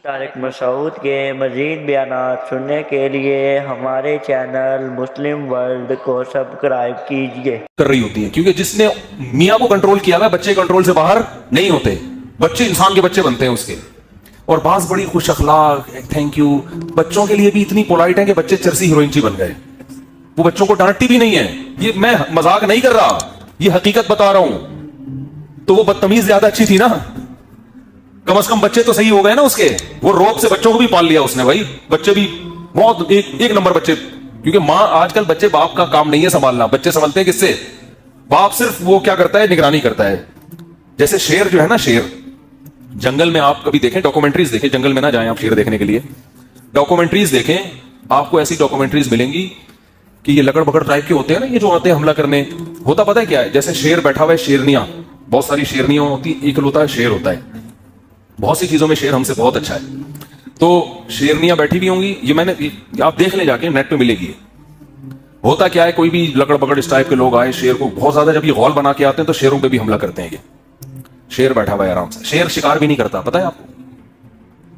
طارق مسعود کے مزید بیانات سننے کے لیے ہمارے چینل مسلم ورلڈ کو سبسکرائب کیجیے۔ کر رہی ہوتی ہے کیونکہ جس نے میاں کو کنٹرول کیا ہے بچے کنٹرول سے باہر نہیں ہوتے، بچے انسان کے بچے بنتے ہیں اس کے۔ اور بعض بڑی خوش اخلاق تھینک یو بچوں کے لیے بھی اتنی پولائٹ ہیں کہ بچے چرسی ہیروئنچی بن گئے، وہ بچوں کو ڈانٹتی بھی نہیں ہے۔ یہ میں مذاق نہیں کر رہا، یہ حقیقت بتا رہا ہوں۔ تو وہ بدتمیز زیادہ اچھی تھی نا، کم از کم بچے تو صحیح ہو گئے نا اس کے۔ وہ روب سے بچوں کو بھی پال لیا اس نے، بھائی بچے بھی بہت ایک نمبر بچے، کیونکہ ماں آج کل بچے باپ کا کام نہیں ہے سنبھالنا، بچے سنبھلتے ہیں کس سے؟ باپ صرف وہ کیا کرتا ہے، نگرانی کرتا ہے۔ جیسے شیر جو ہے نا، شیر جنگل میں آپ کبھی دیکھیں، ڈاکومنٹریز دیکھیں، جنگل میں نہ جائیں آپ شیر دیکھنے کے لیے، ڈاکومنٹریز دیکھیں، آپ کو ایسی ڈاکومنٹریز ملیں گی کہ یہ لکڑ بکڑ ٹائپ کے ہوتے ہیں نا، یہ جو آتے ہیں حملہ کرنے، ہوتا پتہ ہے کیا ہے؟ جیسے شیر بیٹھا ہوا ہے، شیرنیاں بہت ساری شیرنیاں ہوتی، ایک ہوتا ہے شیر ہوتا ہے، بہت سی چیزوں میں شیر ہم سے بہت اچھا ہے۔ تو شیرنیاں بیٹھی بھی ہوں گی، یہ میں نے آپ دیکھ لیں جا کے، نیٹ پہ ملے گی۔ ہوتا کیا ہے، کوئی بھی لکڑ بکڑ اس ٹائپ کے لوگ آئے، شیر کو بہت زیادہ جب یہ غول بنا کے آتے ہیں تو شیروں پہ بھی حملہ کرتے ہیں۔ یہ شیر بیٹھا ہوا ہے آرام سے، شیر شکار بھی نہیں کرتا، پتہ ہے آپ کو،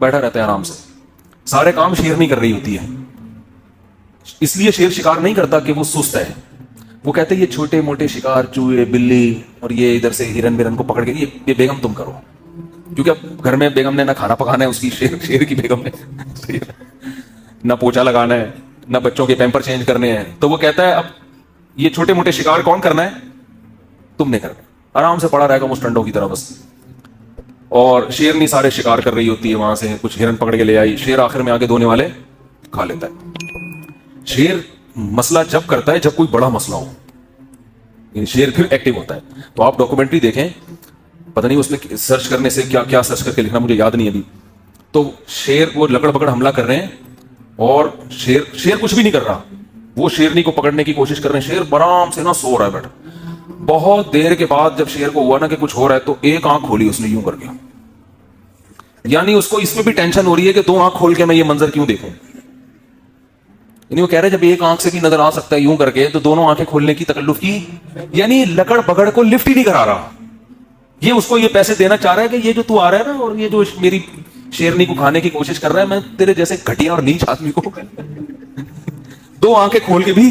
بیٹھا رہتا ہے آرام سے، سارے کام شیر نہیں کر رہی ہوتی ہے۔ اس لیے شیر شکار نہیں کرتا کہ وہ سست ہے، وہ کہتے ہیں یہ چھوٹے موٹے شکار، چوہے بلی اور یہ ادھر سے ہرن برن کو پکڑ کے یہ بیگم تم کرو، کیونکہ اب گھر میں بیگم نے نہ کھانا پکانا ہے اس کی، شیر کی بیگم نے نہ پوچھا لگانا ہے، نہ بچوں کے پیمپر چینج کرنے ہیں، تو وہ کہتا ہے اب یہ چھوٹے موٹے شکار کون کرنا ہے، تم نے کرنا، آرام سے پڑا رہے گا مسٹنڈوں کی طرح بس۔ اور شیر نہیں سارے شکار کر رہی ہوتی ہے، وہاں سے کچھ ہرن پکڑ کے لے آئی، شیر آخر میں آگے دھونے والے کھا لیتا ہے۔ شیر مسئلہ جب کرتا ہے جب کوئی بڑا مسئلہ ہو، یعنی شیر پھر ایکٹیو ہوتا ہے۔ تو آپ ڈاکومنٹری دیکھیں، پتہ نہیں اس میں سرچ کرنے سے کیا کیا سرچ کر کے لکھنا، مجھے یاد نہیں ابھی۔ تو شیر وہ لکڑ پکڑ حملہ کر رہے ہیں اور شیر کچھ بھی نہیں کر رہا، وہ شیرنی کو پکڑنے کی کوشش کر رہے ہیں، شیر آرام سے نا سو رہا ہے بیٹھا۔ بہت دیر کے بعد جب شیر کو ہوا نا کہ کچھ ہو رہا ہے، تو ایک آنکھ کھولی اس نے یوں کر کے، یعنی اس کو اس میں بھی ٹینشن ہو رہی ہے کہ دو آنکھ کھول کے میں یہ منظر کیوں دیکھوں۔ یعنی وہ کہہ رہے جب ایک آنکھ سے بھی نظر آ سکتا ہے یوں کر کے، تو دونوں آنکھیں کھولنے کی تکلف کی، یعنی لکڑ پکڑ کو لفٹ ہی نہیں کرا رہا۔ یہ اس کو یہ پیسے دینا چاہ رہا ہے کہ یہ جو تو آ رہا ہے نا اور یہ جو میری شیرنی کو کھانے کی کوشش کر رہا ہے، میں تیرے جیسے گھٹیا اور نیچ آدمی کو دو آنکھیں کھول کے بھی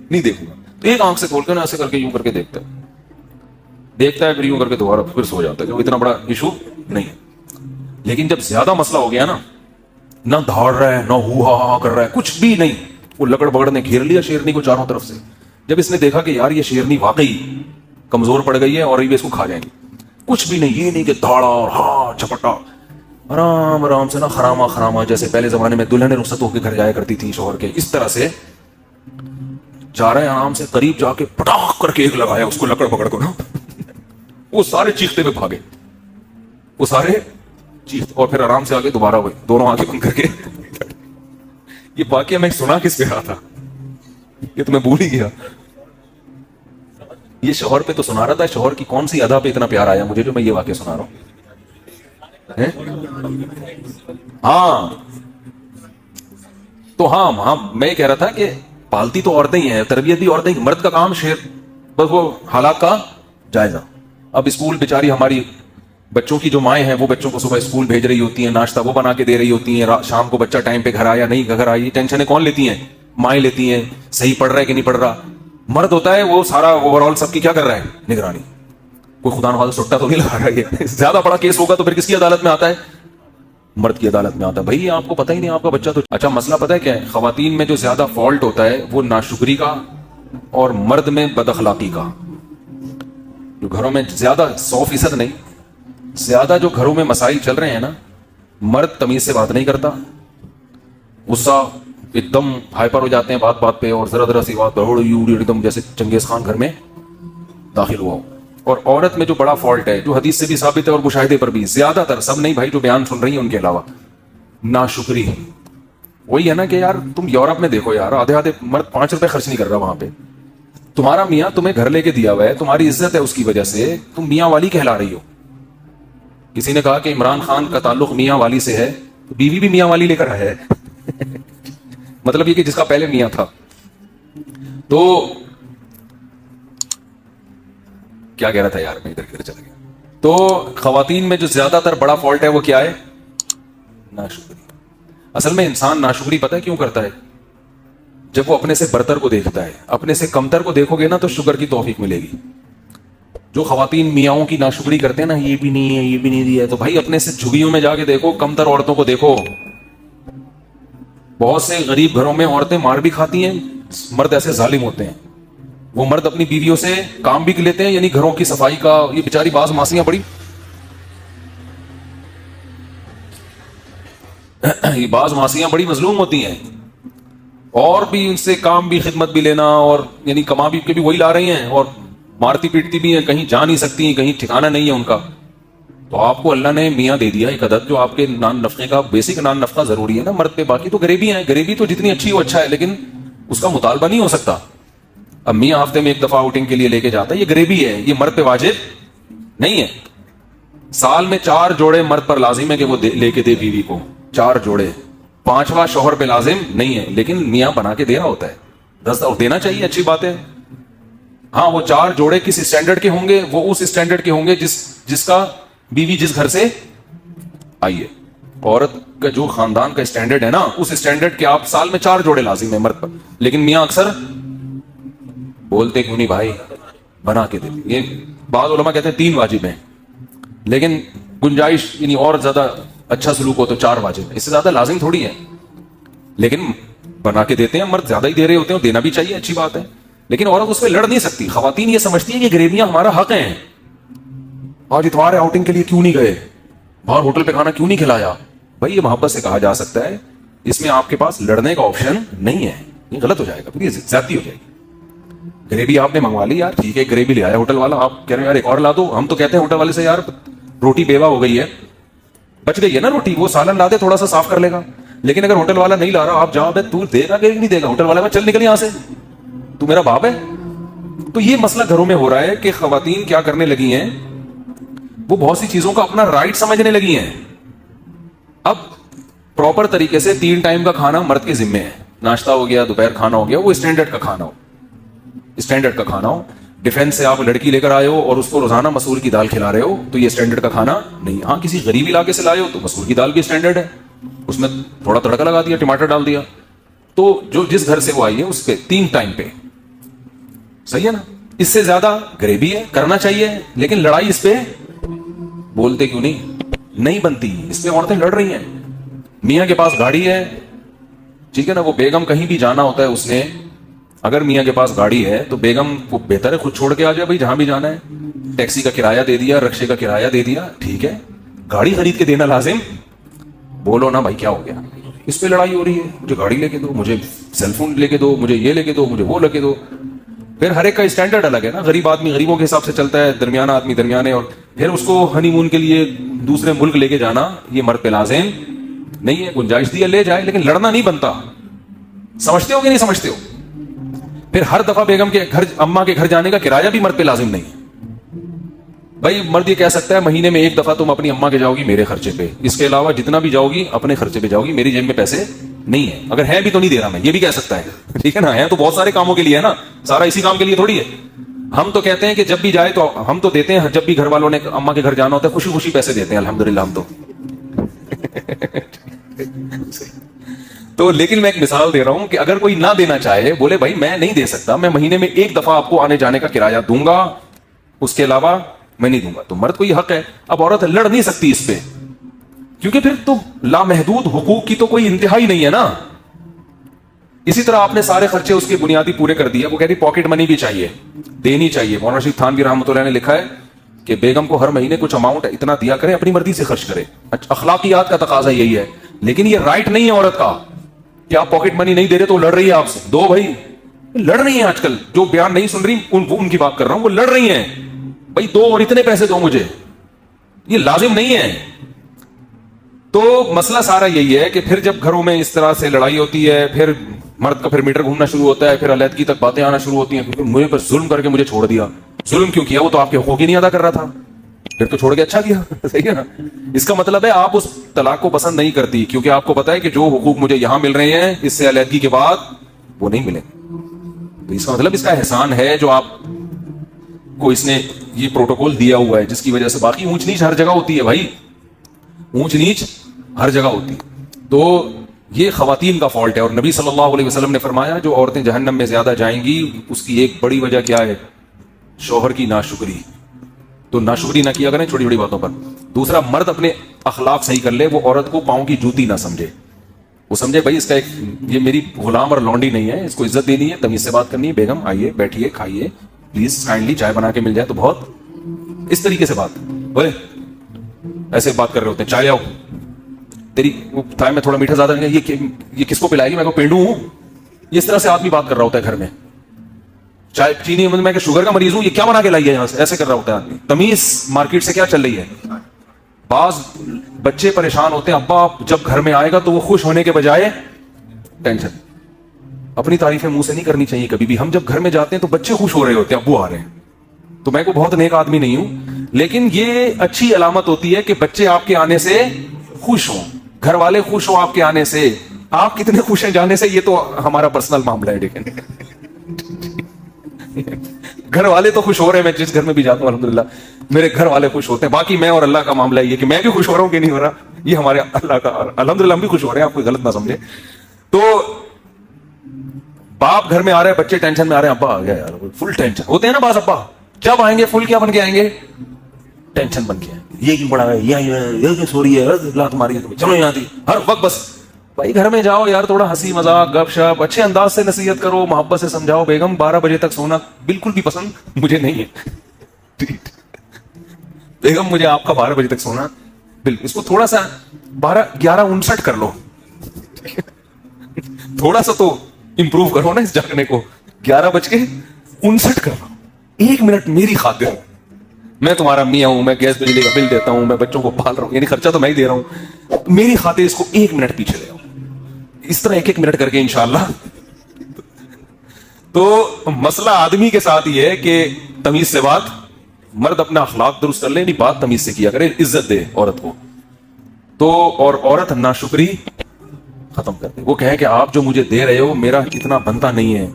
نہیں دیکھوں گا۔ تو ایک آنکھ سے کھول کے نا ایسے کر کے یوں کر کے دیکھتا ہے، پھر یوں کر کے دوبارہ پھر سو جاتا ہے، کہ اتنا بڑا ایشو نہیں ہے۔ لیکن جب زیادہ مسئلہ ہو گیا نا، نہ دھاڑ رہا ہے نہ ہو ہا کر رہا ہے، کچھ بھی نہیں، وہ لکڑ بگڑ نے گھیر لیا شیرنی کو چاروں طرف سے۔ جب اس نے دیکھا کہ یار یہ شیرنی واقعی کمزور پڑ گئی ہے اور یہ اس کو کھا جائیں گے، کچھ بھی نہیں، یہ نہیں کہ دھاڑا اور ہاں چپٹا، آرام آرام سے نا خراما خراما، جیسے پہلے زمانے میں دلہنیں رخصت ہو کے گھر جایا کرتی تھی شوہر کے، اس طرح سے جا رہے ہیں آرام سے، قریب جا کے پٹاخ کر کے ایک لگایا اس کو لکڑ پکڑ کو نا، وہ سارے چیختے ہوئے بھاگے، وہ سارے چیختے، اور پھر آرام سے آگے دوبارہ ہوئے، دونوں آنکھیں بند کر کے۔ یہ واقعہ میں سنا کس پہ رہا تھا، یہ تو میں بھول ہی گیا۔ یہ شوہر پہ تو سنا رہا تھا، شوہر کی کون سی ادا پہ اتنا پیار آیا مجھے جو میں یہ واقعہ سنا رہا ہوں۔ ہاں تو ہاں میں کہہ رہا تھا کہ پالتی تو عورتیں ہی ہیں، تربیت بھی عورتیں ہی، مرد کا کام شیر بس وہ حالات کا جائزہ۔ اب اسکول بیچاری ہماری بچوں کی جو مائیں ہیں، وہ بچوں کو صبح اسکول بھیج رہی ہوتی ہیں، ناشتہ وہ بنا کے دے رہی ہوتی ہیں، شام کو بچہ ٹائم پہ گھر آیا نہیں گھر آئی، ٹینشنیں کون لیتی ہیں؟ مائیں لیتی ہیں، صحیح پڑھ رہا ہے کہ نہیں پڑھ رہا۔ مرد ہوتا ہے وہ سارا اوور آل سب کی کیا کر رہا ہے، نگرانی، کوئی خدا نخواستہ سٹا تو نہیں لگا رہا ہے۔ زیادہ بڑا کیس ہوگا تو پھر کس کی عدالت میں آتا ہے؟ مرد کی عدالت میں آتا ہے۔ بھائی آپ کو پتہ ہی نہیں آپ کا بچہ تو اچھا۔ مسئلہ پتہ ہے کیا ہے؟ خواتین میں جو زیادہ فالٹ ہوتا ہے وہ ناشکری کا، اور مرد میں بد اخلاقی کا۔ جو گھروں میں زیادہ 100% نہیں، زیادہ جو گھروں میں مسائل چل رہے ہیں نا، مرد تمیز سے بات نہیں کرتا، غصہ ایک دم ہائپر ہو جاتے ہیں بات بات پہ، اور ذرا ذرا سی بات پر ایک دم جیسے چنگیز خان گھر میں داخل ہوا ہو۔ اور عورت میں جو بڑا فالٹ ہے، جو حدیث سے بھی ثابت ہے اور مشاہدے پر بھی، زیادہ تر، سب نہیں بھائی جو بیان سن رہی ہیں ان کے علاوہ، ناشکری ہے۔ وہی ہے نا کہ یار تم یورپ میں دیکھو یار، آدھے مرد 5 روپے خرچ نہیں کر رہا وہاں پہ، تمہارا میاں تمہیں گھر لے کے دیا ہوا ہے، تمہاری عزت ہے اس کی وجہ سے، تم میاں والی کہلا رہی ہو۔ کسی نے کہا کہ عمران خان کا تعلق میاں والی سے ہے، تو بیوی بھی میاں والی لے کر آیا ہے، مطلب یہ کہ جس کا پہلے میاں تھا۔ تو کیا کہہ رہا تھا یار میں، ادھر چلا گیا۔ تو خواتین میں جو زیادہ تر بڑا فالٹ ہے وہ کیا ہے؟ ناشکری. اصل میں انسان ناشکری پتہ ہے کیوں کرتا ہے؟ جب وہ اپنے سے برتر کو دیکھتا ہے. اپنے سے کمتر کو دیکھو گے نا تو شکر کی توفیق ملے گی. جو خواتین میاؤں کی ناشکری کرتے ہیں نا, یہ بھی نہیں ہے, یہ بھی نہیں دیا ہے, تو بھائی اپنے سے جھگیوں میں جا کے دیکھو, کمتر عورتوں کو دیکھو. بہت سے غریب گھروں میں عورتیں مار بھی کھاتی ہیں, مرد ایسے ظالم ہوتے ہیں. وہ مرد اپنی بیویوں سے کام بھی لیتے ہیں, یعنی گھروں کی صفائی کا. یہ بیچاری بعض ماسیاں بڑی یہ بعض ماسیاں بڑی مظلوم ہوتی ہیں, اور بھی ان سے کام بھی, خدمت بھی لینا, اور یعنی کما بھی کے بھی وہی لا رہی ہیں, اور مارتی پیٹتی بھی ہیں, کہیں جا نہیں سکتی, کہیں ٹھکانا نہیں ہے ان کا. تو آپ کو اللہ نے میاں دے دیا ایک عدد جو آپ کے نان نفقے کا بیسک نان نفقہ ضروری ہے نا مرد پہ. باقی تو غریبی ہیں, غریبی تو جتنی اچھی ہو اچھا ہے, لیکن اس کا مطالبہ نہیں ہو سکتا. اب میاں ہفتے میں ایک دفعہ آؤٹنگ کے لیے لے کے جاتا ہے, یہ غریبی ہے, یہ مرد پہ واجب نہیں ہے. سال میں 4 جوڑے مرد پر لازم ہے کہ وہ لے کے دے بیوی کو, 4 جوڑے. 5واں شوہر پہ لازم نہیں ہے, لیکن میاں بنا کے دے رہا ہوتا ہے. 10 دینا چاہیے, اچھی بات ہے. ہاں وہ 4 جوڑے کس اسٹینڈرڈ کے ہوں گے؟ وہ اس اسٹینڈرڈ کے ہوں گے جس کا بیوی جس گھر سے آئی ہے. عورت کا جو خاندان کا اسٹینڈرڈ ہے نا, اس اسٹینڈرڈ کے آپ سال میں 4 جوڑے لازم ہے مرد پر. لیکن میاں اکثر بولتے کیوں نہیں بھائی بنا کے دے. یہ بعض علماء کہتے ہیں 3 واجب ہیں, لیکن گنجائش یعنی اور زیادہ اچھا سلوک ہو تو 4 واجب ہے, اس سے زیادہ لازم تھوڑی ہے. لیکن بنا کے دیتے ہیں, مرد زیادہ ہی دے رہے ہوتے ہیں, دینا بھی چاہیے, اچھی بات ہے. لیکن عورت اس پہ لڑ نہیں سکتی. خواتین یہ سمجھتی ہیں کہ غریبیاں ہمارا حق ہیں. آج اتوار ہے, آؤٹنگ کے لیے کیوں نہیں گئے, باہر ہوٹل پہ کھانا کیوں نہیں کھلایا. بھائی یہ محبت سے کہا جا سکتا ہے, اس میں آپ کے پاس لڑنے کا آپشن نہیں ہے. یہ غلط ہو جائے گا, پھر یہ زیادتی ہو جائے گی. غریبی آپ نے منگوا لی یار, ٹھیک ہے, غریبی لے آیا ہوٹل والا, آپ کہہ رہے ہیں یار ایک اور لا دو. ہم تو کہتے ہیں ہوٹل والے سے یار روٹی بیوہ ہو گئی ہے, بچ گئی ہے نا روٹی, وہ سالن لا دے, تھوڑا سا صاف کر لے گا. لیکن اگر ہوٹل والا نہیں لا رہا, آپ جاؤ, تو دے گا کہ نہیں دے گا؟ ہوٹل والا میں چل نکل یہاں سے, تو میرا باپ ہے. تو یہ مسئلہ گھروں میں ہو رہا ہے کہ خواتین کیا کرنے لگی ہیں, وہ بہت سی چیزوں کا اپنا رائٹ سمجھنے لگی ہیں. اب پراپر طریقے سے 3 ٹائم کا کھانا مرد کے ذمے ہے. ناشتہ ہو گیا, دوپہر کھانا ہو گیا, وہ اسٹینڈرڈ کا کھانا ہو, اسٹینڈرڈ کا کھانا ہو. ڈیفینس سے آپ لڑکی لے کر آئے ہو اور اس کو روزانہ مسور کی دال کھلا رہے ہو, تو یہ اسٹینڈرڈ کا کھانا نہیں. ہاں کسی غریب علاقے سے لائے ہو تو مسور کی دال بھی اسٹینڈرڈ ہے, اس میں تھوڑا تڑکا لگا دیا, ٹماٹر ڈال دیا. تو جو جس گھر سے وہ آئی ہے اس پہ 3 ٹائم پہ صحیح ہے نا. اس سے زیادہ غریبی ہے, کرنا چاہیے, لیکن لڑائی اس پہ بولتے کیوں نہیں بنتی. اس پہ عورتیں لڑ رہی ہیں. میاں کے پاس گاڑی ہے, ٹھیک ہے نا, وہ بیگم کہیں بھی جانا ہوتا ہے, اس نے اگر میاں کے پاس گاڑی ہے تو بیگم کو بہتر ہے خود چھوڑ کے آ جائے بھائی, جہاں بھی جانا ہے. ٹیکسی کا کرایہ دے دیا, رکشے کا کرایہ دے دیا, ٹھیک ہے. گاڑی خرید کے دینا لازم. بولو نا بھائی کیا ہو گیا, اس پہ لڑائی ہو رہی ہے, مجھے گاڑی لے کے دو, مجھے سیل فون لے کے دو, مجھے یہ لے کے دو, مجھے وہ لے کے دو. پھر ہر ایک کا اسٹینڈرڈ الگ ہے نا. غریب آدمی غریبوں کے حساب سے چلتا ہے, درمیانہ آدمی درمیانے, اور پھر اس کو ہنی مون کے لیے دوسرے ملک لے کے جانا یہ مرد پہ لازم نہیں ہے. گنجائش دی ہے لے جائے, لیکن لڑنا نہیں بنتا. سمجھتے ہو کہ نہیں سمجھتے ہو؟ پھر ہر دفعہ بیگم کے گھر, اماں کے گھر جانے کا کرایہ بھی مرد پہ لازم نہیں ہے. بھائی مرد یہ کہہ سکتا ہے مہینے میں 1 دفعہ تم اپنی اماں کے جاؤ گی میرے خرچے پہ, اس کے علاوہ جتنا بھی جاؤ گی اپنے خرچے پہ جاؤ گی, میری جیب میں پیسے نہیں ہے. اگر ہے بھی تو نہیں دے رہا میں, یہ بھی کہہ سکتا ہے, ٹھیک ہے نا. ہے تو بہت سارے کاموں کے لیے ہے نا, سارا اسی کام کے لیے تھوڑی ہے. ہم تو کہتے ہیں کہ جب بھی جائے تو ہم تو دیتے ہیں, جب بھی گھر والوں نے اماں کے گھر جانا ہوتا ہے خوشی خوشی پیسے دیتے ہیں الحمدللہ ہم تو لیکن میں ایک مثال دے رہا ہوں کہ اگر کوئی نہ دینا چاہے, بولے بھائی میں نہیں دے سکتا, میں مہینے میں 1 دفعہ آپ کو آنے جانے کا کرایہ دوں گا, اس کے علاوہ میں نہیں دوں گا, تو مرد کو یہ حق ہے. اب عورت لڑ نہیں سکتی اس پہ, کیونکہ پھر تو لامحدود حقوق کی تو کوئی انتہا ہی نہیں ہے نا. اسی طرح آپ نے سارے خرچے اس کے بنیادی پورے کر دیا, وہ کہتی پاکٹ منی بھی چاہیے, دینی چاہیے. مولانا رشید تھانوی رحمۃ اللہ نے لکھا ہے کہ بیگم کو ہر مہینے کچھ اماؤنٹ اتنا دیا کرے, اپنی مرضی سے خرچ کرے. اخلاقیات کا تقاضا یہی ہے, لیکن یہ رائٹ نہیں ہے عورت کا کہ آپ پاکٹ منی نہیں دے رہے تو لڑ رہی ہے آپ سے. دو بھائی, لڑ رہی ہیں آج کل, جو بیان نہیں سن رہی ان کی بات کر رہا ہوں, وہ لڑ رہی ہیں بھائی دو اور اتنے پیسے دو مجھے, یہ لازم نہیں ہے. تو مسئلہ سارا یہی ہے کہ پھر جب گھروں میں اس طرح سے لڑائی ہوتی ہے, پھر مرد کا پھر میٹر گھومنا شروع ہوتا ہے, پھر علیحدگی تک باتیں آنا شروع ہوتی ہیں, مجھے پر ظلم کر کے مجھے چھوڑ دیا. ظلم کیوں کیا, وہ تو آپ کے حقوق ہی نہیں ادا کر رہا تھا, پھر تو چھوڑ کے اچھا کیا. صحیح ہے نا. اس کا مطلب ہے آپ اس طلاق کو پسند نہیں کرتی, کیونکہ آپ کو پتا ہے کہ جو حقوق مجھے یہاں مل رہے ہیں اس سے علیحدگی کے بعد وہ نہیں ملے. تو اس کا مطلب اس کا احسان ہے جو آپ کو اس نے یہ پروٹوکول دیا ہوا ہے, جس کی وجہ سے باقی اونچ نیچ ہر جگہ ہوتی ہے بھائی, اونچ نیچ ہر جگہ ہوتی ہے. تو یہ خواتین کا فالٹ ہے. اور نبی صلی اللہ علیہ وسلم نے فرمایا جو عورتیں جہنم میں زیادہ جائیں گی اس کی ایک بڑی وجہ کیا ہے؟ شوہر کی ناشکری. تو ناشکری نہ کیا کریں چھوٹی چھوٹی باتوں پر. دوسرا، مرد اپنے اخلاق صحیح کر لے. وہ عورت کو پاؤں کی جوتی نہ سمجھے. وہ سمجھے بھائی اس کا یہ میری غلام اور لونڈی نہیں ہے, اس کو عزت دینی ہے, تمیز سے بات کرنی ہے. بیگم آئیے, بیٹھیے, کھائیے, پلیز کائنڈلی چائے بنا کے مل جائے تو بہت. اس طریقے سے بات. بولے ایسے بات کر رہے ہوتے ہیں, چائے آؤ, تیری چائے میں تھوڑا میٹھا زیادہ نہیں ہے, یہ کس کو پلائے گی, میں کو پینڈو ہوں. اس طرح سے آدمی بات کر رہا ہوتا ہے گھر میں. چائے چینی میں کہ شوگر کا مریض ہوں, یہ کیا بنا کے لائی ہے یہاں سے, ایسے کر رہا ہوتا ہے آدمی. تمیز مارکیٹ سے کیا چل رہی ہے. بعض بچے پریشان ہوتے ہیں, ابا جب گھر میں آئے گا تو وہ خوش ہونے کے بجائے ٹینشن. اپنی تعریفیں منہ سے نہیں کرنی چاہیے کبھی بھی. ہم جب گھر میں جاتے ہیں تو بچے خوش ہو رہے ہوتے ہیں, ابو آ رہے ہیں. تو میں کو بہت نیک آدمی نہیں ہوں, لیکن یہ اچھی علامت ہوتی ہے کہ بچے آپ کے آنے سے خوش ہوں, گھر والے خوش ہوں آپ کے آنے سے. آپ کتنے خوش ہیں جانے سے یہ تو ہمارا پرسنل معاملہ ہے, لیکن گھر والے تو خوش ہو رہے ہیں. میں جس گھر میں بھی جاتا ہوں الحمدللہ میرے گھر والے خوش ہوتے ہیں. باقی میں اور اللہ کا معاملہ یہ کہ میں بھی خوش ہو رہا ہوں کہ نہیں ہو رہا, یہ ہمارے اللہ کا. الحمدللہ ہم بھی خوش ہو رہے ہیں, آپ کوئی غلط نہ سمجھے. تو باپ گھر میں آ رہے ہیں, بچے ٹینشن میں آ رہے ہیں, ابا آ گیا یار, فل ٹینشن ہوتے ہیں نا بعض ابا. جب آئیں گے فل کیا بن کے آئیں گے, ٹینشن بن کے. یہ کیوں پڑا ہے, یہ سو رہی ہے, لات ماری, چلو یہاں تھی ہر وقت. بس بھائی گھر میں جاؤ یار, تھوڑا ہنسی مذاق گپ شپ اچھے انداز سے نصیحت کرو, محبت سے سمجھاؤ. بیگم 12 بجے تک سونا بالکل بھی پسند مجھے نہیں ہے. بیگم مجھے آپ کا 12 بجے تک سونا بالکل, اس کو تھوڑا سا 11:59 کر لو, تھوڑا سا تو امپروو کرو نا اس جاگنے کو. 11:59 کر لو, 1 منٹ میری خاطر. میں تمہارا میاں ہوں, میں گیس بجلی کا بل دیتا ہوں, میں بچوں کو پال رہا ہوں, یعنی خرچہ تو میں ہی دے رہا ہوں. میری خاطر اس کو 1 منٹ پیچھے لے آؤ. اس طرح 1 منٹ کر کے انشاءاللہ. تو مسئلہ آدمی کے ساتھ یہ ہے کہ تمیز سے بات, مرد اپنا اخلاق درست کر لے, نہیں بات تمیز سے کیا کرے, عزت دے عورت کو. تو اور عورت ناشکری ختم کر دے. وہ کہے کہ آپ جو مجھے دے رہے ہو میرا اتنا بنتا نہیں ہے,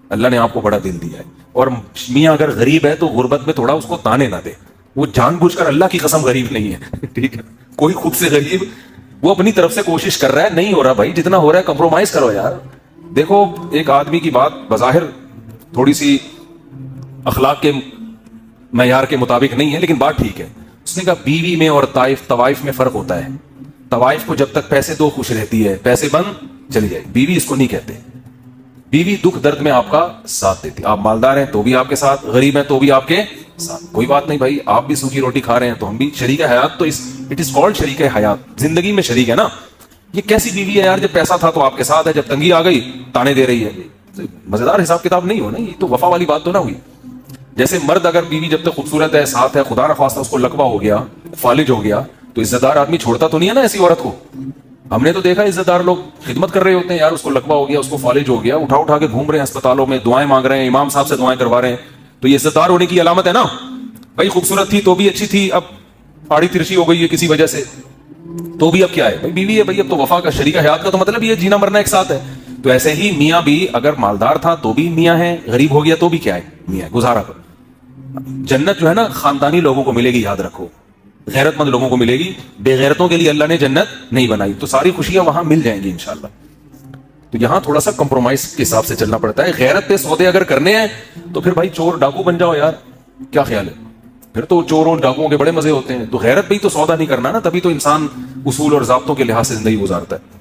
اللہ نے آپ کو بڑا دل دیا ہے. اور میاں اگر غریب ہے تو غربت میں تھوڑا اس کو تانے نہ دے. وہ جان بوجھ کر اللہ کی قسم غریب نہیں ہے, ٹھیک ہے. کوئی خود سے غریب, وہ اپنی طرف سے کوشش کر رہا ہے, نہیں ہو رہا بھائی, جتنا ہو رہا ہے کمپرومائز کرو یار. دیکھو ایک آدمی کی بات بظاہر تھوڑی سی اخلاق کے معیار کے مطابق نہیں ہے, لیکن بات ٹھیک ہے. اس نے کہا بیوی میں اور طوائف میں فرق ہوتا ہے. طوائف کو جب تک پیسے دو خوش رہتی ہے, پیسے بند چلی جائے. بیوی اس کو نہیں کہتے. بیوی دکھ درد میں آپ کا ساتھ دیتی. آپ مالدار ہیں تو بھی آپ کے ساتھ, غریب ہیں تو بھی آپ کے ساتھ. کوئی بات نہیں بھائی, آپ بھی سوکھی روٹی کھا رہے ہیں تو ہم بھی شریک حیات. تو اٹ از کالڈ شریک حیات, زندگی میں شریک ہے نا. یہ کیسی بیوی ہے یار, جب پیسہ تھا تو آپ کے ساتھ ہے, جب تنگی آ گئی تانے دے رہی ہے. مزیدار حساب کتاب نہیں ہو نا, یہ تو وفا والی بات تو نہ ہوئی. جیسے مرد اگر بیوی جب تک خوبصورت ہے, ساتھ ہے, خدا نخواستہ اس کو لقوہ ہو گیا, فالج ہو گیا, تو عزت دار آدمی چھوڑتا تو نہیں ہے نا ایسی عورت کو. ہم نے تو دیکھا عزت دار لوگ خدمت کر رہے ہوتے ہیں یار, اس کو لقوہ ہو گیا, اس کو فالج ہو گیا, اٹھا کے گھوم رہے ہیں اسپتالوں میں, دعائیں مانگ رہے ہیں, امام صاحب سے دعائیں کروا رہے ہیں. تو یہ عزت دار ہونے کی علامت ہے نا. بھائی خوبصورت تھی تو بھی اچھی تھی, اب آڑی ترچی ہو گئی ہے کسی وجہ سے, تو بھی اب کیا ہے بھائی, بیوی ہے بھائی, اب تو وفا کا شریک حیات کا تو مطلب یہ جینا مرنا ایک ساتھ ہے. تو ایسے ہی میاں بھی اگر مالدار تھا تو بھی میاں ہے, غریب ہو گیا تو بھی کیا ہے, میاں. گزارا کر. جنت جو ہے نا خاندانی لوگوں کو ملے گی, یاد رکھو, غیرت مند لوگوں کو ملے گی. بے غیرتوں کے لیے اللہ نے جنت نہیں بنائی. تو ساری خوشیاں وہاں مل جائیں گی انشاءاللہ. تو یہاں تھوڑا سا کمپرومائز کے حساب سے چلنا پڑتا ہے. غیرت پہ سودے اگر کرنے ہیں تو پھر بھائی چور ڈاکو بن جاؤ یار, کیا خیال ہے. پھر تو چوروں ڈاکوؤں کے بڑے مزے ہوتے ہیں. تو غیرت پہ ہی تو سودا نہیں کرنا نا, تبھی تو انسان اصول اور ضابطوں کے لحاظ سے زندگی گزارتا ہے.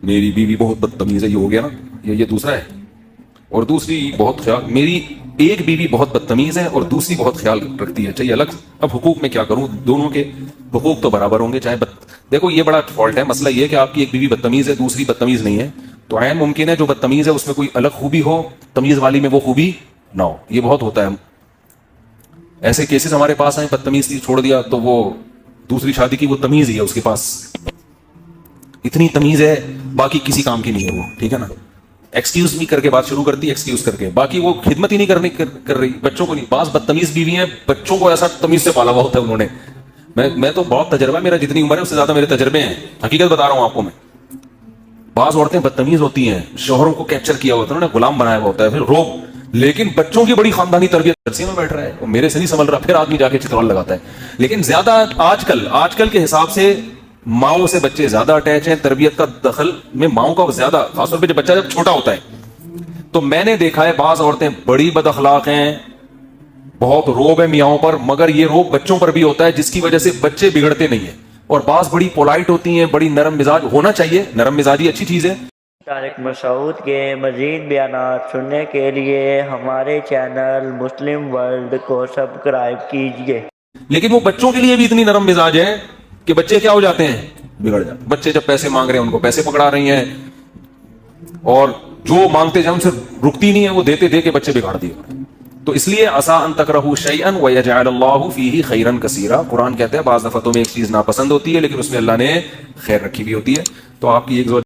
میری بیوی بہت بدتمیز ہے, یہ ہو گیا نا, یہ دوسرا ہے. اور دوسری بہت خیال, میری ایک بیوی بہت بدتمیز ہے اور دوسری بہت خیال رکھتی ہے. چاہیے الگ. اب حقوق میں کیا کروں, دونوں کے حقوق تو برابر ہوں گے. چاہے دیکھو یہ بڑا فالٹ ہے. مسئلہ یہ کہ آپ کی ایک بیوی بدتمیز ہے, دوسری بدتمیز نہیں ہے, تو عین ممکن ہے جو بدتمیز ہے اس میں کوئی الگ خوبی ہو, تمیز والی میں وہ خوبی نہ ہو. یہ بہت ہوتا ہے. ایسے کیسز ہمارے پاس ہیں, بدتمیز تھی چھوڑ دیا تو وہ دوسری شادی کی, وہ تمیز ہی ہے اس کے پاس, اتنی تمیز ہے باقی کسی کام کی نہیں ہے وہ, ٹھیک ہے نا. ایکسکیوز بھی کر کے بات شروع کرتی ہے, ایکسکیوز کر کے, باقی وہ خدمت ہی نہیں کر رہی, بچوں کو نہیں. بعض بدتمیز بیوی ہیں, بچوں کو ایسا تمیز سے پالا ہوا ہوتا ہے انہوں نے. میں تو بہت تجربہ ہے میرا, جتنی عمر ہے اس سے زیادہ میرے تجربے ہیں, حقیقت بتا رہا ہوں آپ کو میں. بعض عورتیں بدتمیز ہوتی ہیں, شوہروں کو کیپچر کیا ہوتا ہے, انہوں نے غلام بنایا ہوا ہوتا ہے, پھر روب لیکن بچوں کی بڑی خاندانی تربیت درسی میں بیٹھ رہا ہے، وہ میرے سے نہیں سنبھل رہا، پھر آدمی جا کے چترال لگاتا ہے. لیکن زیادہ آج کل کے حساب سے ماؤں سے بچے زیادہ اٹیچ ہیں، تربیت کا دخل میں ماؤں کا زیادہ، خاص طور پہ جب بچہ جب چھوٹا ہوتا ہے. تو میں نے دیکھا ہے بعض عورتیں بڑی بد اخلاق ہیں، بہت روب ہے میاؤں پر، مگر یہ روب بچوں پر بھی ہوتا ہے جس کی وجہ سے بچے بگڑتے نہیں ہیں. اور بعض بڑی پولائٹ ہوتی ہیں، بڑی نرم مزاج، ہونا چاہیے، نرم مزاجی اچھی چیز ہے. طارق مسعود کے مزید بیانات سننے کے لیے ہمارے چینل مسلم ورلڈ کو سبسکرائب کیجیے. لیکن وہ بچوں کے لیے بھی اتنی نرم مزاج ہے کہ بچے کیا ہو جاتے ہیں، بگڑ جاتے ہیں. بچے جب پیسے مانگ رہے ہیں ان کو پیسے پکڑا رہی ہیں، اور جو مانگتے جائیں ان سے رکتی نہیں ہے، وہ دیتے دے کے بچے بگاڑ دیے. تو اس لیے عسیٰ ان تکرہوا شیئا ویجعل اللہ فیہ خیرا کثیرا. قرآن کہتا ہے بعض دفعہ تمہیں ایک چیز ناپسند ہوتی ہے لیکن اس میں اللہ نے خیر رکھی بھی ہوتی ہے. تو آپ کی ایک